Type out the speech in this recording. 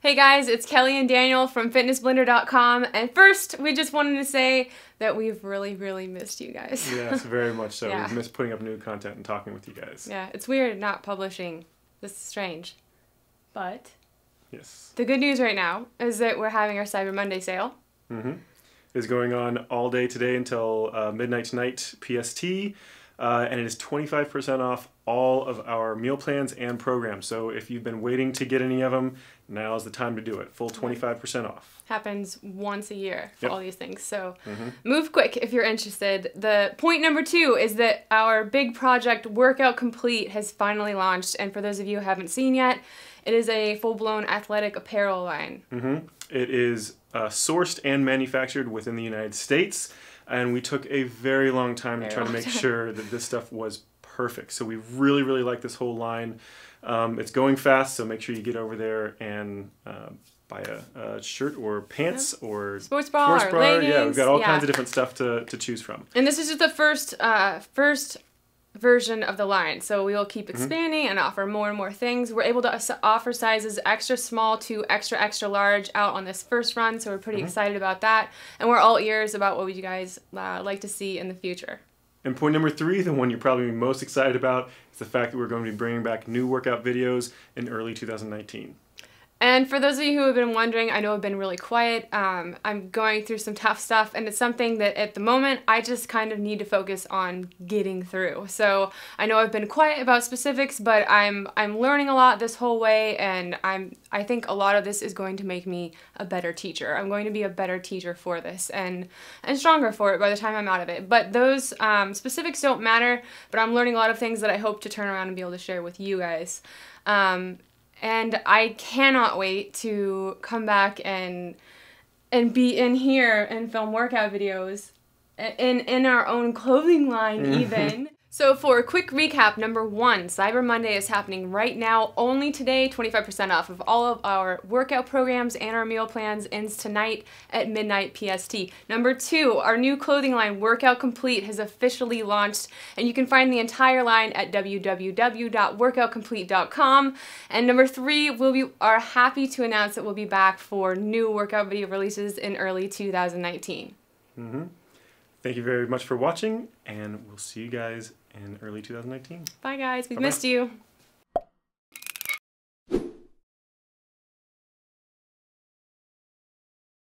Hey guys, it's Kelly and Daniel from FitnessBlender.com, and first we just wanted to say that we've really missed you guys. Yes, very much so. Yeah. We've missed putting up new content and talking with you guys. Yeah, it's weird not publishing. This is strange. But Yes. the good news right now is that we're having our Cyber Monday sale. It's going on all day today until midnight tonight PST, and it is 25% off all of our meal plans and programs. So if you've been waiting to get any of them, now's the time to do it. Full 25% off. Happens once a year for Yep. all these things. So move quick if you're interested. The point number 2 is that our big project Workout Complete has finally launched. And for those of you who haven't seen yet, it is a full-blown athletic apparel line. It is sourced and manufactured within the United States. And we took a very long time to try to make sure that this stuff was perfect. So we really like this whole line. It's going fast, so make sure you get over there and buy a shirt or pants or Sports bra or leggings. Yeah, we've got all kinds of different stuff to choose from. And this is just the first version of the line, so we will keep expanding and offer more and more things. We're able to offer sizes extra small to extra large out on this first run, so we're pretty excited about that, and we're all ears about what you guys like to see in the future. And point number 3, the one you're probably most excited about, is the fact that we're going to be bringing back new workout videos in early 2019. And for those of you who have been wondering, I know I've been really quiet. I'm going through some tough stuff, and it's something that at the moment I just kind of need to focus on getting through. So I know I've been quiet about specifics, but I'm learning a lot this whole way, and I think a lot of this is going to make me a better teacher. I'm going to be a better teacher for this and stronger for it by the time I'm out of it. But those specifics don't matter, but I'm learning a lot of things that I hope to turn around and be able to share with you guys. And I cannot wait to come back and be in here and film workout videos in our own clothing line even. So for a quick recap, number 1, Cyber Monday is happening right now, only today, 25% off of all of our workout programs and our meal plans ends tonight at midnight PST. Number 2, our new clothing line, Workout Complete, has officially launched, and you can find the entire line at www.workoutcomplete.com. And number 3, we are happy to announce that we'll be back for new workout video releases in early 2019. Thank you very much for watching, and we'll see you guys in early 2019. Bye guys, we've missed you.